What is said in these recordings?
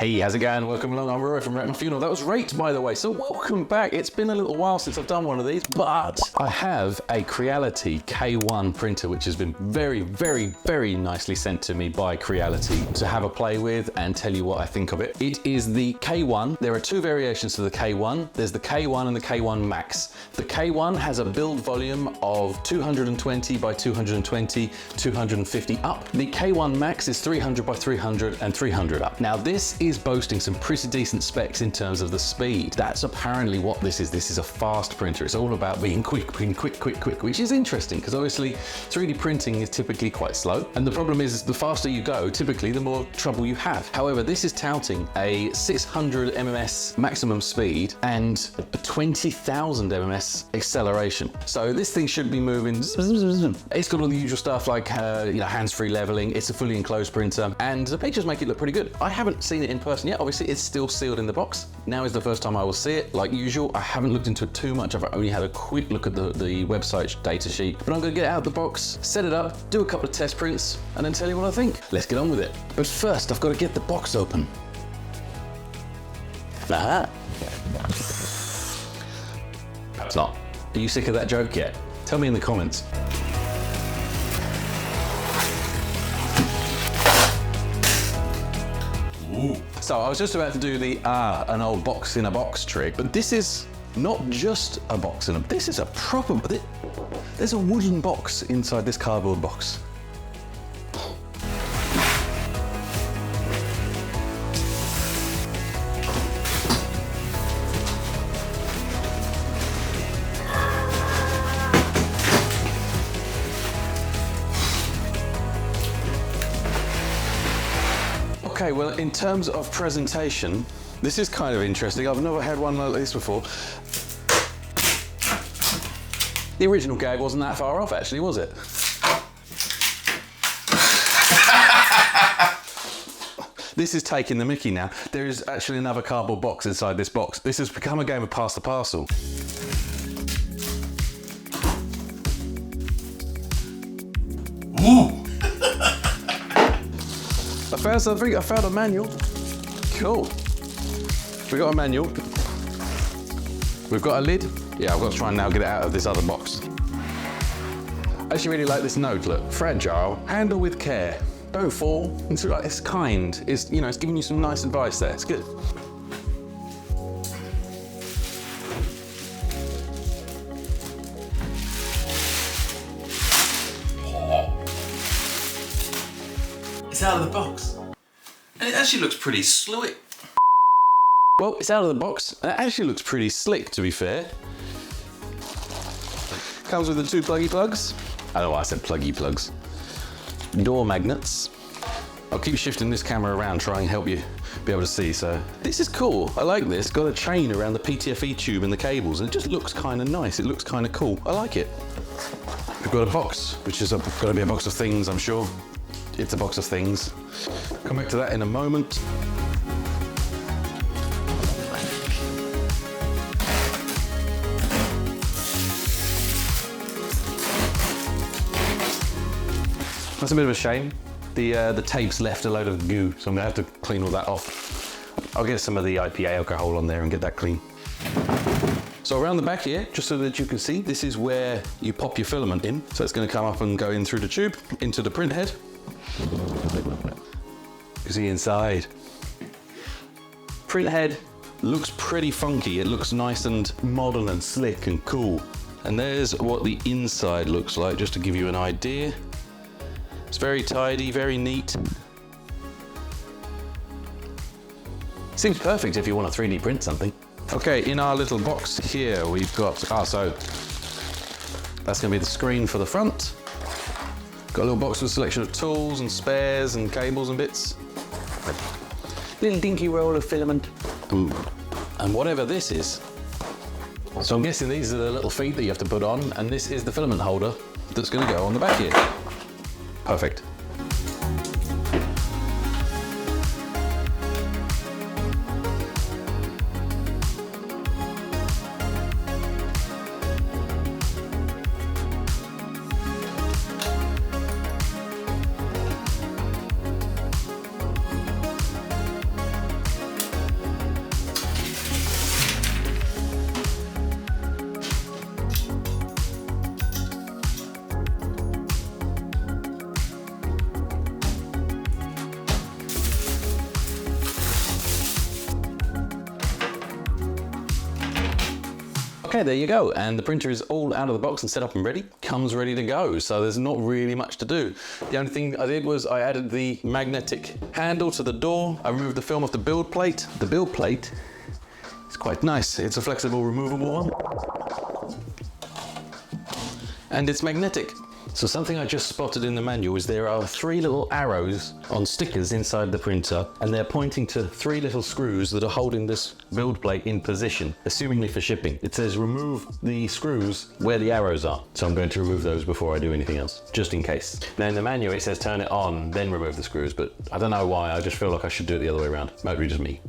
Hey, how's it going? Welcome along. I'm Roy from Wreck My Funeral. That was Rate, by the way. So welcome back. It's been a little while since I've done one of these, but I have a Creality K1 printer, which has been very, very, very nicely sent to me by Creality to have a play with and tell you what I think of it. It is the K1. There are two variations to the K1. There's the K1 and the K1 Max. The K1 has a build volume of 220 by 220, 250 up. The K1 Max is 300 by 300 and 300 up. Now this is boasting some pretty decent specs in terms of the speed. That's apparently what this is. This is a fast printer. It's all about being quick, which is interesting because obviously 3D printing is typically quite slow. And the problem is the faster you go, typically the more trouble you have. However, this is touting a 600 MMS maximum speed and a 20,000 MMS acceleration. So this thing should be moving. It's got all the usual stuff like hands-free leveling. It's a fully enclosed printer and the pictures make it look pretty good. I haven't seen it in person yet. Obviously it's still sealed in the box. Now is the first time I will see it. Like usual, I haven't looked into it too much. I've only had a quick look at the website data sheet, but I'm gonna get it out of the box, set it up, do a couple of test prints, and then tell you what I think. Let's get on with it. But first, I've got to get the box open. Perhaps not. Are you sick of that joke yet? Tell me in the comments. Ooh. So I was just about to do the an old box in a box trick, but this is not just a box in a, this is a proper, there's a wooden box inside this cardboard box. Okay, well, in terms of presentation, this is kind of interesting. I've never had one like this before. The original gag wasn't that far off, actually, was it? This is taking the mickey now. There is actually another cardboard box inside this box. This has become a game of pass the parcel. Ooh! I found something, I found a manual. Cool. We got a manual. We've got a lid. Yeah, I've got to try and now get it out of this other box. I actually really like this note, look. Fragile, handle with care. Don't fall. It's kind. It's, you know, it's giving you some nice advice there. It's good. It's out of the box. And it actually looks pretty slick. Well, it's out of the box. And it actually looks pretty slick, to be fair. Comes with the two pluggy plugs. I don't know why I said pluggy plugs. Door magnets. I'll keep shifting this camera around, try and help you be able to see. So this is cool. I like this. Got a chain around the PTFE tube and the cables, and it just looks kind of nice. It looks kind of cool. I like it. We've got a box, which is going to be a box of things, I'm sure. It's a box of things. Come back to that in a moment. That's a bit of a shame. The tape's left a load of goo, so I'm gonna have to clean all that off. I'll get some of the IPA alcohol on there and get that clean. So around the back here, just so that you can see, this is where you pop your filament in. So it's gonna come up and go in through the tube, into the print head. You see inside. Print head looks pretty funky. It looks nice and modern and slick and cool. And there's what the inside looks like, just to give you an idea. It's very tidy, very neat. Seems perfect if you want to 3D print something. Okay, in our little box here, we've got, so that's gonna be the screen for the front. Got a little box with a selection of tools and spares and cables and bits. Little dinky roll of filament. Ooh. And whatever this is. So I'm guessing these are the little feet that you have to put on, and this is the filament holder that's gonna go on the back here. Perfect. Okay, there you go. And the printer is all out of the box and set up and ready. Comes ready to go. So there's not really much to do. The only thing I did was I added the magnetic handle to the door. I removed the film off the build plate. The build plate is quite nice. It's a flexible, removable one. And it's magnetic. So something I just spotted in the manual is there are 3 little arrows on stickers inside the printer, and they're pointing to 3 little screws that are holding this build plate in position, assumingly for shipping. It says remove the screws where the arrows are. So I'm going to remove those before I do anything else, just in case. Now in the manual it says turn it on, then remove the screws, but I don't know why, I just feel like I should do it the other way around. Might be just me.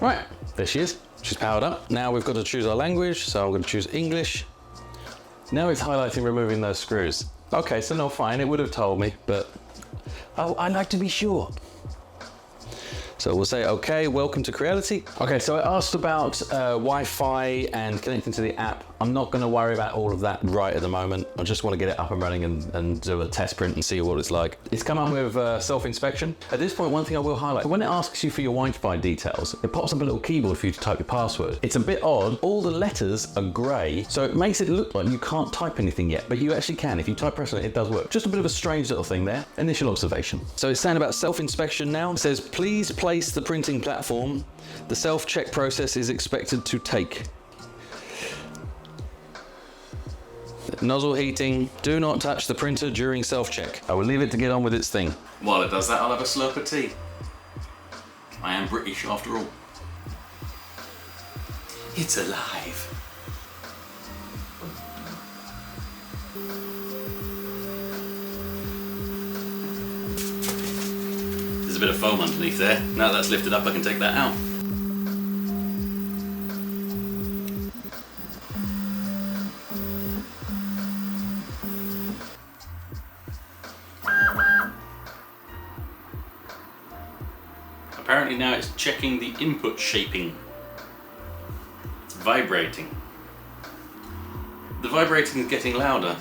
Right, there she is. She's powered up. Now we've got to choose our language, so I'm going to choose English. Now it's highlighting removing those screws. Okay, so no, fine, it would have told me, but I like to be sure. So we'll say, okay, welcome to Creality. Okay, so I asked about Wi-Fi and connecting to the app. I'm not gonna worry about all of that right at the moment. I just wanna get it up and running and do a test print and see what it's like. It's come up with self-inspection. At this point, one thing I will highlight, when it asks you for your Wi-Fi details, it pops up a little keyboard for you to type your password. It's a bit odd. All the letters are gray, so it makes it look like you can't type anything yet, but you actually can. If you type press on it, it does work. Just a bit of a strange little thing there. Initial observation. So it's saying about self-inspection now. It says, please place the printing platform. The self-check process is expected to take. Nozzle heating. Do not touch the printer during self-check. I will leave it to get on with its thing. While it does that, I'll have a slurp of tea. I am British after all. It's alive. There's a bit of foam underneath there. Now that's lifted up, I can take that out. Apparently now it's checking the input shaping. It's vibrating. The vibrating is getting louder.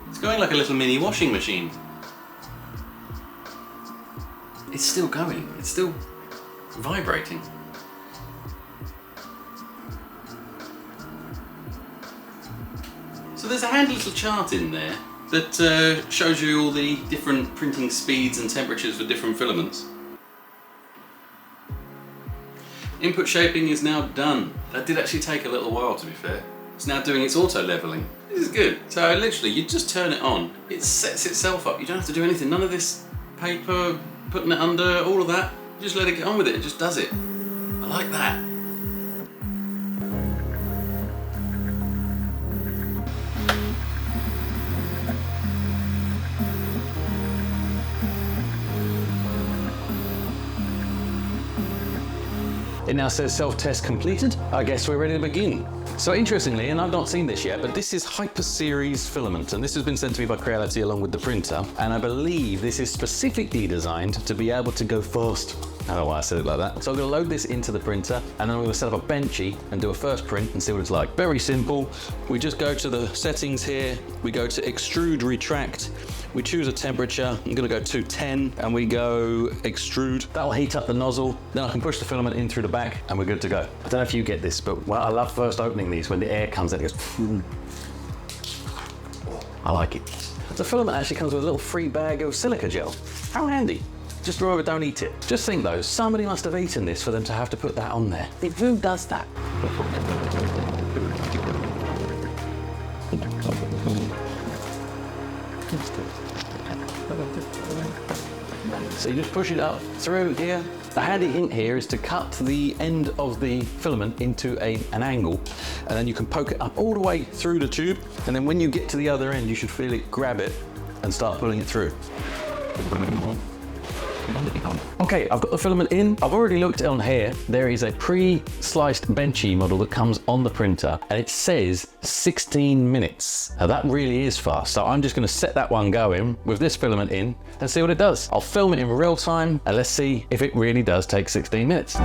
It's going like a little mini washing machine. It's still going. It's still vibrating. So there's a handy little chart in there that shows you all the different printing speeds and temperatures for different filaments. Input shaping is now done. That did actually take a little while, to be fair. It's now doing its auto leveling. This is good. So literally, you just turn it on. It sets itself up. You don't have to do anything. None of this paper, putting it under, all of that. You just let it get on with it. It just does it. I like that. It now says self-test completed. I guess we're ready to begin. So interestingly, and I've not seen this yet, but this is Hyper Series filament, and this has been sent to me by Creality along with the printer, and I believe this is specifically designed to be able to go fast. I don't know why I said it like that. So I'm going to load this into the printer, and then I'm going to set up a benchy and do a first print and see what it's like. Very simple. We just go to the settings here. We go to extrude, retract. We choose a temperature. I'm going to go 210, and we go extrude. That'll heat up the nozzle. Then I can push the filament in through the back, and we're good to go. I don't know if you get this, but well, I love first opening these when the air comes in. It goes. I like it. The filament actually comes with a little free bag of silica gel. How handy. Just remember, don't eat it. Just think though, somebody must have eaten this for them to have to put that on there. Who does that? So you just push it up through here. The handy hint here is to cut the end of the filament into an angle, and then you can poke it up all the way through the tube, and then when you get to the other end, you should feel it grab it and start pulling it through. Okay, I've got the filament in. I've already looked on here. There is a pre-sliced benchy model that comes on the printer, and it says 16 minutes. Now that really is fast. So I'm just going to set that one going with this filament in and see what it does. I'll film it in real time, and let's see if it really does take 16 minutes.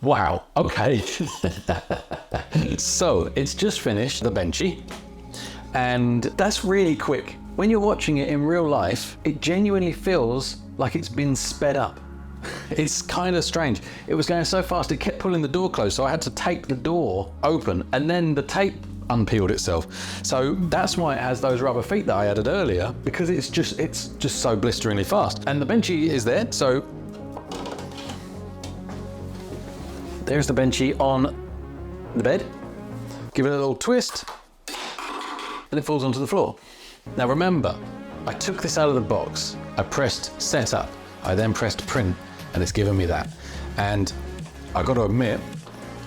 Wow, okay. So it's just finished the benchy, and that's really quick. When you're watching it in real life, it genuinely feels like it's been sped up. It's kind of strange. It was going so fast, it kept pulling the door closed, so I had to take the door open, and then the tape unpeeled itself. So that's why it has those rubber feet that I added earlier, because it's just so blisteringly fast. And the benchy is there, so there's the benchy on the bed. Give it a little twist, and it falls onto the floor. Now remember, I took this out of the box, I pressed setup, I then pressed print, and it's given me that. And I got to admit,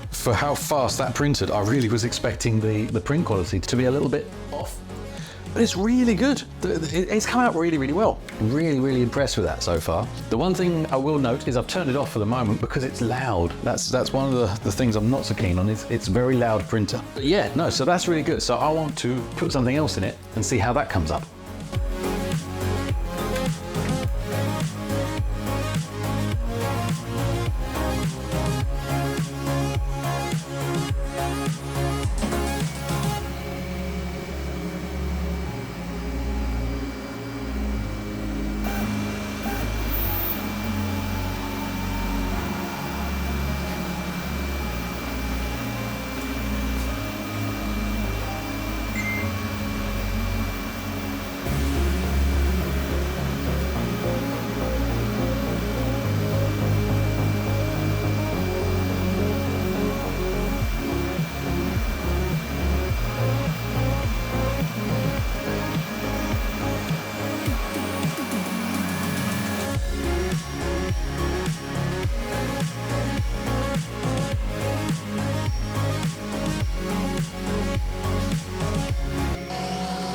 for how fast that printed, I really was expecting the print quality to be a little bit off. But it's really good. It's come out really, really well. Really, really impressed with that so far. The one thing I will note is I've turned it off for the moment because it's loud. That's one of the things I'm not so keen on. It's very loud printer. But yeah, no, so that's really good. So I want to put something else in it and see how that comes up.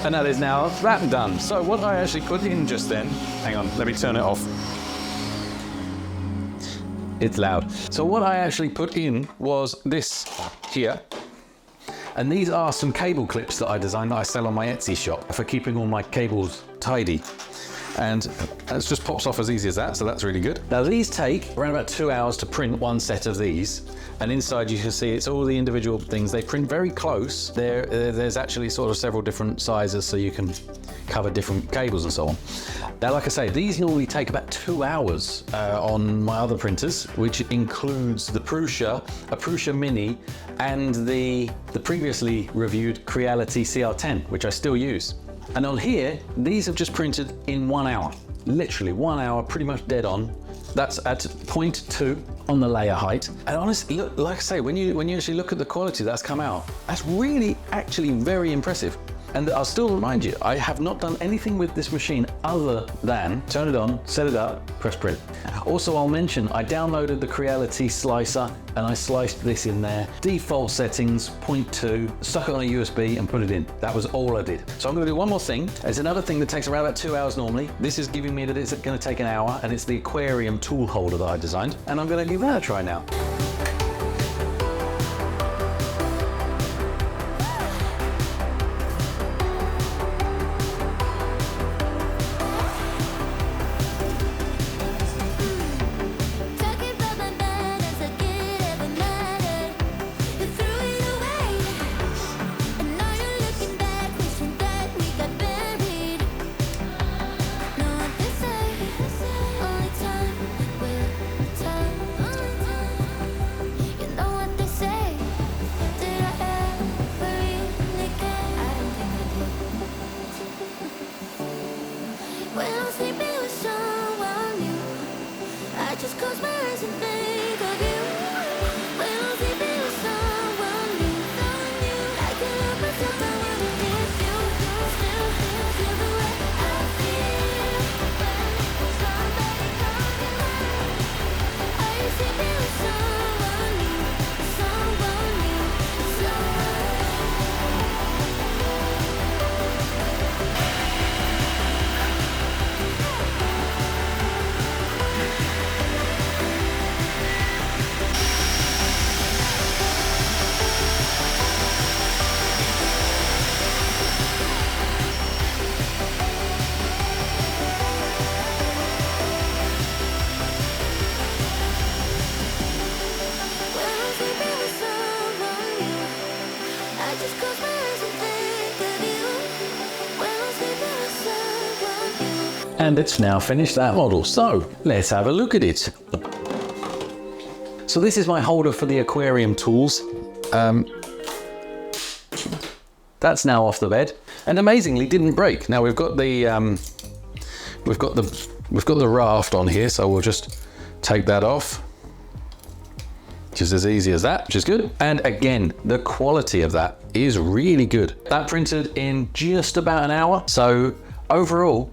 And that is now that done. So what I actually put in just then, hang on, let me turn it off. It's loud. So what I actually put in was this here. And these are some cable clips that I designed that I sell on my Etsy shop for keeping all my cables tidy. And it just pops off as easy as that, so that's really good. Now these take around about 2 hours to print one set of these. And inside you can see it's all the individual things. They print very close. There's actually sort of several different sizes so you can cover different cables and so on. Now, like I say, these normally take about 2 hours on my other printers, which includes the Prusa, a Prusa Mini, and the previously reviewed Creality CR10, which I still use. And on here, these have just printed in 1 hour. Literally 1 hour, pretty much dead on. That's at 0.2 on the layer height. And honestly, look, like I say, when you actually look at the quality that's come out, that's really actually very impressive. And I'll still remind you, I have not done anything with this machine other than turn it on, set it up, press print. Also, I'll mention, I downloaded the Creality slicer and I sliced this in there. Default settings, 0.2, stuck it on a USB and put it in. That was all I did. So I'm gonna do one more thing. There's another thing that takes around about 2 hours normally. This is giving me that it's gonna take an hour, and it's the aquarium tool holder that I designed. And I'm gonna give that a try now. and it's now finished that model. So let's have a look at it. So this is my holder for the aquarium tools. That's now off the bed, and amazingly didn't break. Now we've got the raft on here, so we'll just take that off. Just as easy as that, which is good. And again, the quality of that is really good. That printed in just about an hour. So overall,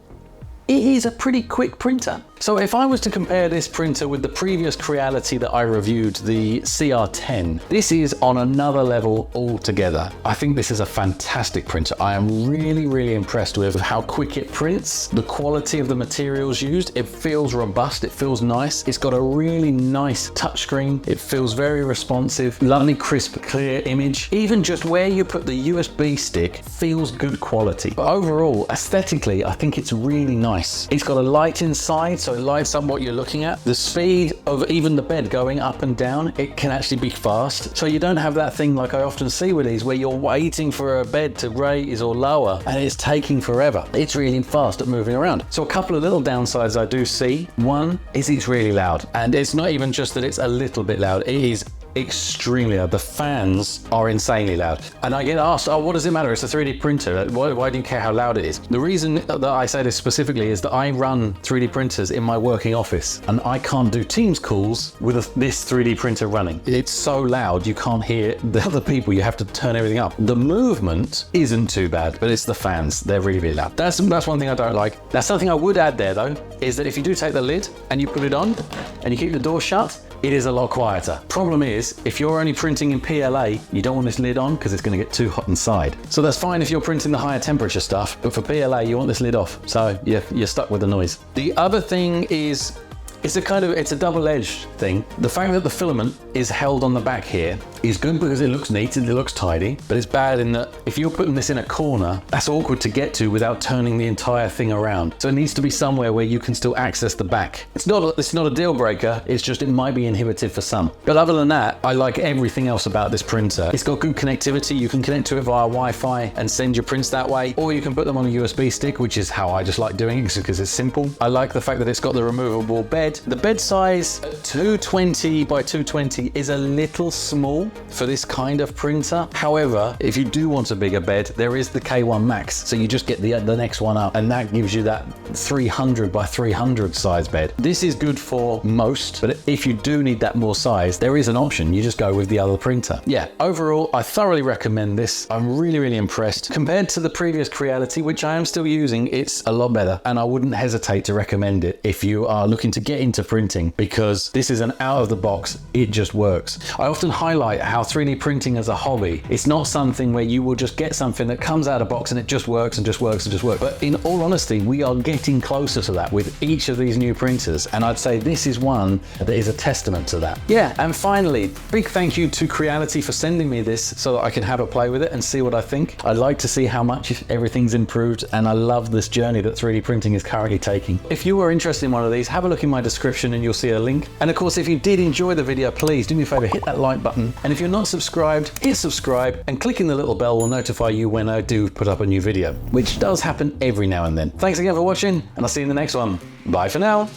it is a pretty quick printer. So if I was to compare this printer with the previous Creality that I reviewed, the CR10, this is on another level altogether. I think this is a fantastic printer. I am really, really impressed with how quick it prints, the quality of the materials used. It feels robust, it feels nice. It's got a really nice touchscreen. It feels very responsive, lovely, crisp, clear image. Even just where you put the USB stick feels good quality. But overall, aesthetically, I think it's really nice. It's got a light inside, so it lights up what you're looking at. The speed of even the bed going up and down, it can actually be fast. So you don't have that thing like I often see with these where you're waiting for a bed to raise or lower and it's taking forever. It's really fast at moving around. So a couple of little downsides I do see. One is it's really loud, and it's not even just that it's a little bit loud, it is extremely loud. The fans are insanely loud. And I get asked, oh, what does it matter? It's a 3D printer. Why do you care how loud it is? The reason that I say this specifically is that I run 3D printers in my working office, and I can't do Teams calls with this 3D printer running. It's so loud, you can't hear the other people. You have to turn everything up. The movement isn't too bad, but it's the fans. They're really, really loud. That's one thing I don't like. Now, something I would add there though, is that if you do take the lid and you put it on and you keep the door shut, it is a lot quieter. Problem is, if you're only printing in PLA, you don't want this lid on because it's going to get too hot inside. So that's fine if you're printing the higher temperature stuff, but for PLA, you want this lid off. So you're stuck with the noise. The other thing is, it's a double-edged thing. The fact that the filament is held on the back here is good because it looks neat and it looks tidy, but it's bad in that if you're putting this in a corner, that's awkward to get to without turning the entire thing around. So it needs to be somewhere where you can still access the back. It's not a deal breaker, it's just it might be inhibitive for some. But other than that, I like everything else about this printer. It's got good connectivity. You can connect to it via Wi-Fi and send your prints that way, or you can put them on a USB stick, which is how I just like doing it because it's simple. I like the fact that it's got the removable bed. The bed size, 220 by 220, is a little small for this kind of printer. However, if you do want a bigger bed, there is the K1 Max. So you just get the next one up, and that gives you that 300 by 300 size bed. This is good for most, but if you do need that more size, there is an option. You just go with the other printer. Yeah, overall, I thoroughly recommend this. I'm really, really impressed. Compared to the previous Creality, which I am still using, it's a lot better, and I wouldn't hesitate to recommend it if you are looking to get into printing, because this is an out of the box, it just works. I often highlight how 3D printing as a hobby, it's not something where you will just get something that comes out of the box and it just works and just works and just works. But in all honesty, we are getting closer to that with each of these new printers, and I'd say this is one that is a testament to that. Yeah, and finally, big thank you to Creality for sending me this so that I can have a play with it and see what I think. I'd like to see how much everything's improved, and I love this journey that 3D printing is currently taking. If you are interested in one of these, have a look in my description and you'll see a link. And of course, if you did enjoy the video, please do me a favor, hit that like button. And if you're not subscribed, hit subscribe, and clicking the little bell will notify you when I do put up a new video, which does happen every now and then. Thanks again for watching, and I'll see you in the next one. Bye for now.